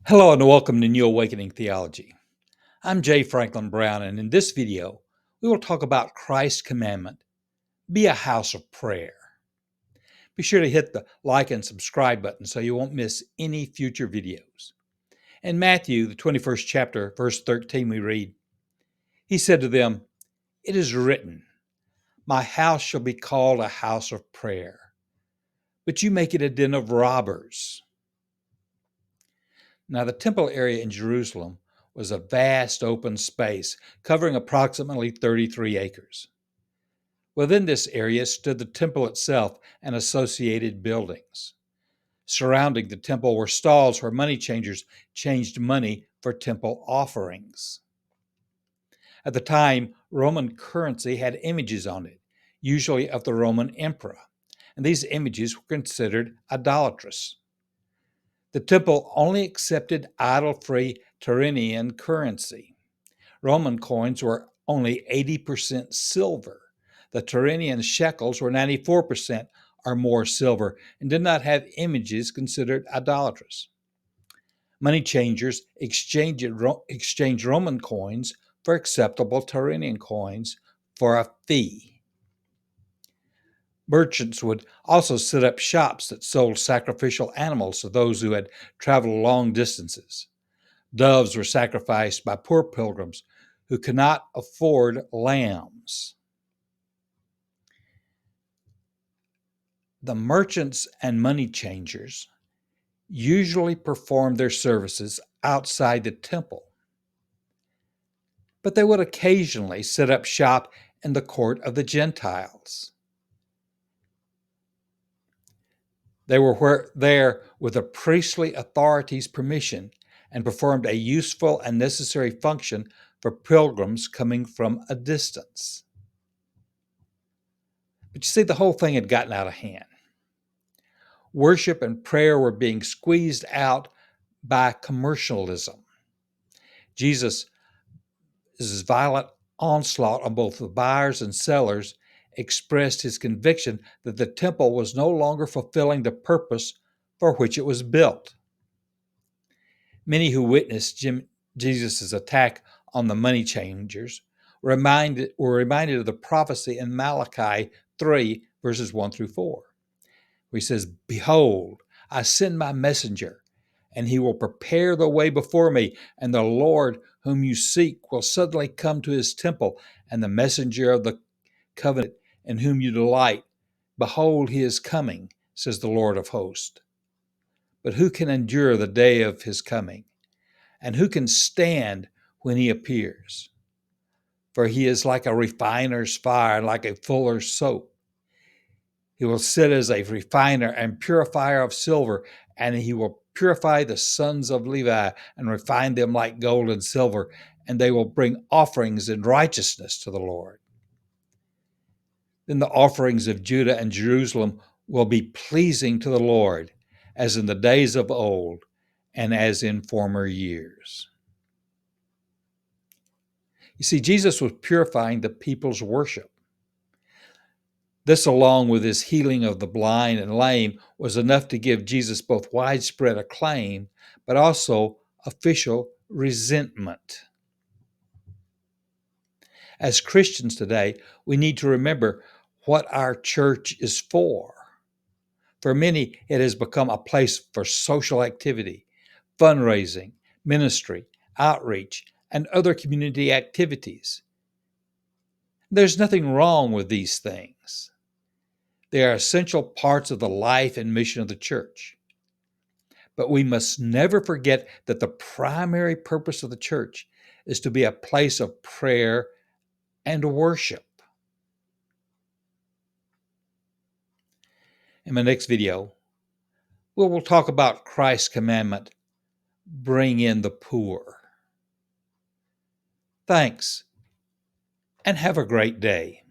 Hello and welcome to New Awakening Theology. I'm J. Franklin Brown, and in this video, we will talk about Christ's commandment, be a house of prayer. Be sure to hit the like and subscribe button so you won't miss any future videos. In Matthew, the 21st chapter, verse 13, we read, He said to them, It is written, My house shall be called a house of prayer, but you make it a den of robbers. Now, the temple area in Jerusalem was a vast open space covering approximately 33 acres. Within this area stood the temple itself and associated buildings. Surrounding the temple were stalls where money changers changed money for temple offerings. At the time, Roman currency had images on it, usually of the Roman emperor, and these images were considered idolatrous. The temple only accepted idol-free Tyrian currency. Roman coins were only 80% silver. The Tyrian shekels were 94% or more silver and did not have images considered idolatrous. Money changers exchanged Roman coins for acceptable Tyrian coins for a fee. Merchants would also set up shops that sold sacrificial animals to those who had traveled long distances. Doves were sacrificed by poor pilgrims who could not afford lambs. The merchants and money changers usually performed their services outside the temple, but they would occasionally set up shop in the court of the Gentiles. They were there with the priestly authorities' permission and performed a useful and necessary function for pilgrims coming from a distance. But you see, the whole thing had gotten out of hand. Worship and prayer were being squeezed out by commercialism. Jesus' violent onslaught on both the buyers and sellers expressed his conviction that the temple was no longer fulfilling the purpose for which it was built. Many who witnessed Jesus' attack on the money changers were reminded of the prophecy in Malachi 3, verses 1 through 4, where he says, Behold, I send my messenger, and he will prepare the way before me, and the Lord whom you seek will suddenly come to his temple, and the messenger of the covenant in whom you delight. Behold, he is coming, says the Lord of hosts. But who can endure the day of his coming? And who can stand when he appears? For he is like a refiner's fire, like a fuller's soap. He will sit as a refiner and purifier of silver, and he will purify the sons of Levi and refine them like gold and silver, and they will bring offerings in righteousness to the Lord. Then the offerings of Judah and Jerusalem will be pleasing to the Lord, as in the days of old and as in former years. You see, Jesus was purifying the people's worship. This, along with his healing of the blind and lame, was enough to give Jesus both widespread acclaim, but also official resentment. As Christians today, we need to remember what our church is for. For many, it has become a place for social activity, fundraising, ministry, outreach, and other community activities. There's nothing wrong with these things. They are essential parts of the life and mission of the church. But we must never forget that the primary purpose of the church is to be a place of prayer and worship. In my next video, we will talk about Christ's commandment, bring in the poor. Thanks, and have a great day.